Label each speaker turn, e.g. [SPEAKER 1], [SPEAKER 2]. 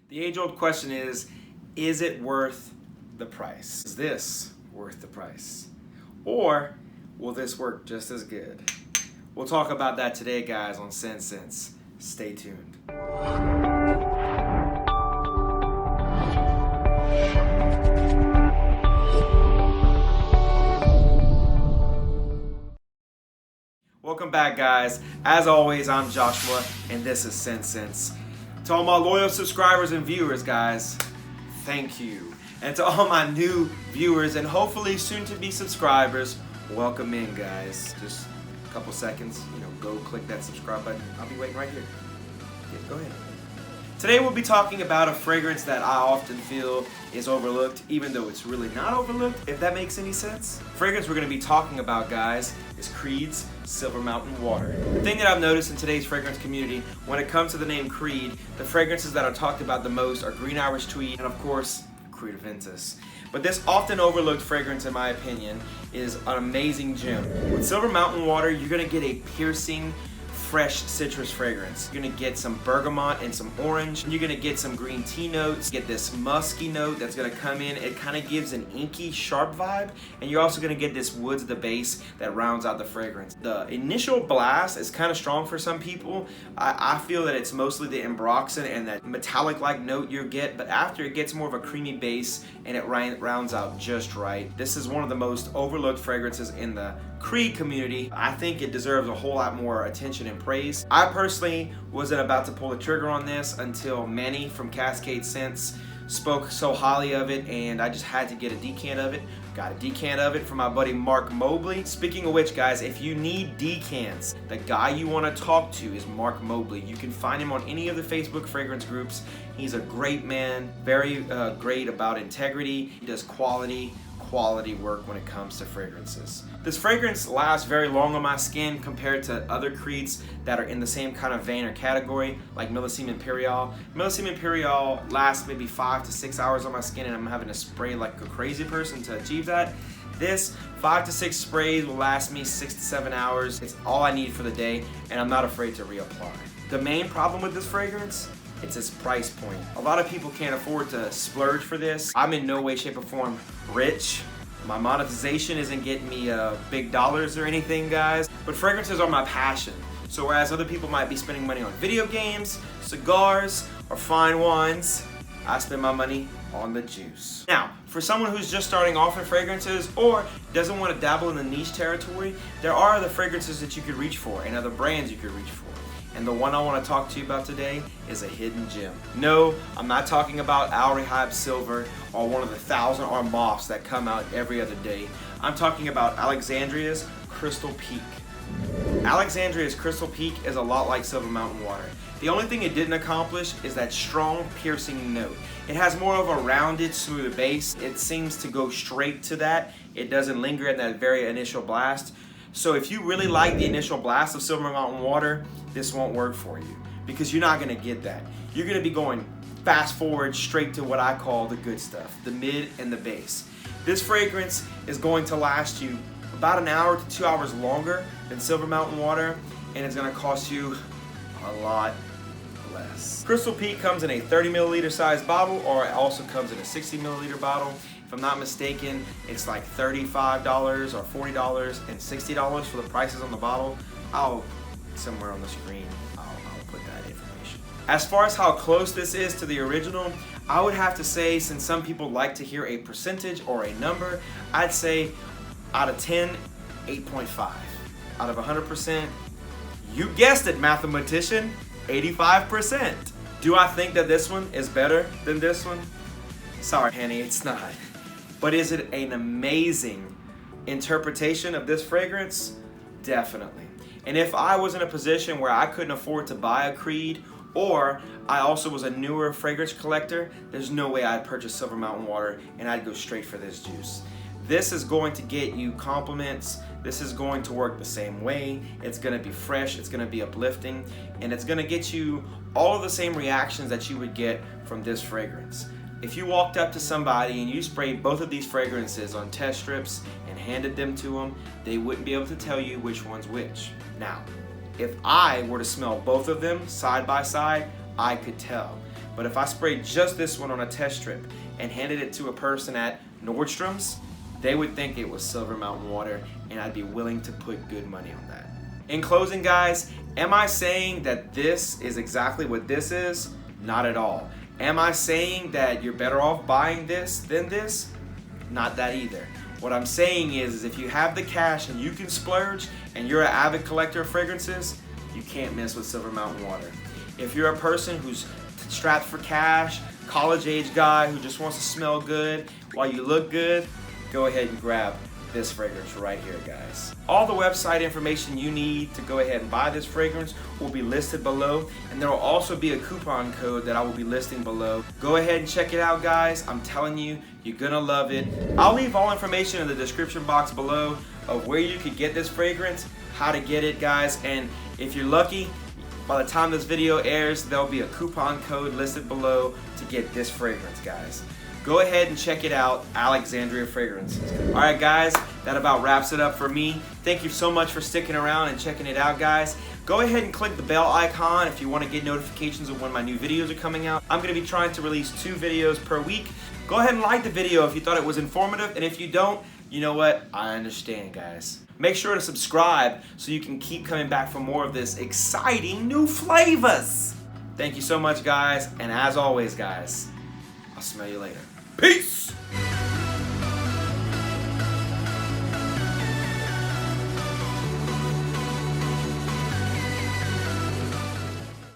[SPEAKER 1] The age-old question is it worth the price? Is this worth the price? Or will this work just as good? We'll talk about that today, guys, on Scentsense. Stay tuned. Welcome back, guys. As always, I'm Joshua, and this is Scentsense. To all my loyal subscribers and viewers, guys, thank you. And to all my new viewers and hopefully soon-to-be subscribers, welcome in, guys. Just a couple seconds, go click that subscribe button. I'll be waiting right here. Yeah, go ahead. Today we'll be talking about a fragrance that I often feel is overlooked, even though it's really not overlooked, if that makes any sense. The fragrance we're going to be talking about, guys, is Creed's Silver Mountain Water. The thing that I've noticed in today's fragrance community, when it comes to the name Creed, the fragrances that are talked about the most are Green Irish Tweed and, of course, Creed Aventus. But this often overlooked fragrance, in my opinion, is an amazing gem. With Silver Mountain Water, you're going to get a piercing, fresh citrus fragrance. You're gonna get some bergamot and some orange. You're gonna get some green tea notes, get this musky note that's gonna come in. It kind of gives an inky, sharp vibe, and you're also gonna get this woods at the base that rounds out the fragrance. The initial blast is kind of strong for some people. I feel that it's mostly the ambroxan and that metallic-like note you get, but after it gets more of a creamy base and it rounds out just right. This is one of the most overlooked fragrances in the Creed community. I think it deserves a whole lot more attention and praise. I personally wasn't about to pull the trigger on this until Manny from Cascade Scents spoke so highly of it, and I just had to get a decant of it. Got a decant of it from my buddy Mark Mobley. Speaking of which, guys, if you need decants, the guy you want to talk to is Mark Mobley. You can find him on any of the Facebook fragrance groups. He's a great man, very great about integrity. He does quality work when it comes to fragrances. This fragrance lasts very long on my skin compared to other Creeds that are in the same kind of vein or category, like Millésime Impérial. Millésime Impérial lasts maybe 5 to 6 hours on my skin, and I'm having to spray like a crazy person to achieve that. This 5 to 6 sprays will last me 6 to 7 hours. It's all I need for the day, and I'm not afraid to reapply. The main problem with this fragrance, it's its price point. A lot of people can't afford to splurge for this. I'm in no way, shape, or form rich. My monetization isn't getting me big dollars or anything, guys. But fragrances are my passion. So whereas other people might be spending money on video games, cigars, or fine wines, I spend my money on the juice. Now, for someone who's just starting off in fragrances or doesn't want to dabble in the niche territory, there are other fragrances that you could reach for and other brands you could reach for. And the one I want to talk to you about today is a hidden gem. No, I'm not talking about Al Rehab Silver or one of the 1,000 Armafs that come out every other day. I'm talking about Alexandria's Crystal Peak. Alexandria's Crystal Peak is a lot like Silver Mountain Water. The only thing it didn't accomplish is that strong, piercing note. It has more of a rounded, smoother base. It seems to go straight to that. It doesn't linger in that very initial blast. So if you really like the initial blast of Silver Mountain Water, this won't work for you because you're not going to get that. You're going to be going fast forward straight to what I call the good stuff, the mid and the base. This fragrance is going to last you about an hour to 2 hours longer than Silver Mountain Water, and it's going to cost you a lot less. Crystal Peak comes in a 30 milliliter size bottle, or it also comes in a 60 milliliter bottle. If I'm not mistaken, it's like $35 or $40 and $60 for the prices on the bottle. Somewhere on the screen, I'll put that information. As far as how close this is to the original, I would have to say, since some people like to hear a percentage or a number, I'd say out of 10, 8.5. Out of 100%, you guessed it, mathematician, 85%. Do I think that this one is better than this one? Sorry, Hanny, it's not. But is it an amazing interpretation of this fragrance? Definitely. And if I was in a position where I couldn't afford to buy a Creed, or I also was a newer fragrance collector, there's no way I'd purchase Silver Mountain Water and I'd go straight for this juice. This is going to get you compliments. This is going to work the same way. It's going to be fresh, it's going to be uplifting, and it's going to get you all of the same reactions that you would get from this fragrance. If you walked up to somebody and you sprayed both of these fragrances on test strips and handed them to them, they wouldn't be able to tell you which one's which. Now, if I were to smell both of them side by side, I could tell. But if I sprayed just this one on a test strip and handed it to a person at Nordstrom's, they would think it was Silver Mountain water, and I'd be willing to put good money on that. In closing, guys, am I saying that this is exactly what this is? Not at all. Am I saying that you're better off buying this than this? Not that either. What I'm saying is if you have the cash and you can splurge and you're an avid collector of fragrances, you can't mess with Silver Mountain water. If you're a person who's strapped for cash, college-age guy who just wants to smell good while you look good, go ahead and grab this fragrance right here, guys. All the website information you need to go ahead and buy this fragrance will be listed below, and there will also be a coupon code that I will be listing below. Go ahead and check it out, guys. I'm telling you, you're gonna love it. I'll leave all information in the description box below of where you could get this fragrance, how to get it, guys, and if you're lucky, by the time this video airs, there'll be a coupon code listed below to get this fragrance, guys. Go ahead and check it out, Alexandria Fragrances. All right, guys, that about wraps it up for me. Thank you so much for sticking around and checking it out, guys. Go ahead and click the bell icon if you want to get notifications of when my new videos are coming out. I'm going to be trying to release 2 videos per week. Go ahead and like the video if you thought it was informative, and if you don't, you know what? I understand, guys. Make sure to subscribe so you can keep coming back for more of this exciting new flavors. Thank you so much, guys, and as always, guys, I'll smell you later. Peace!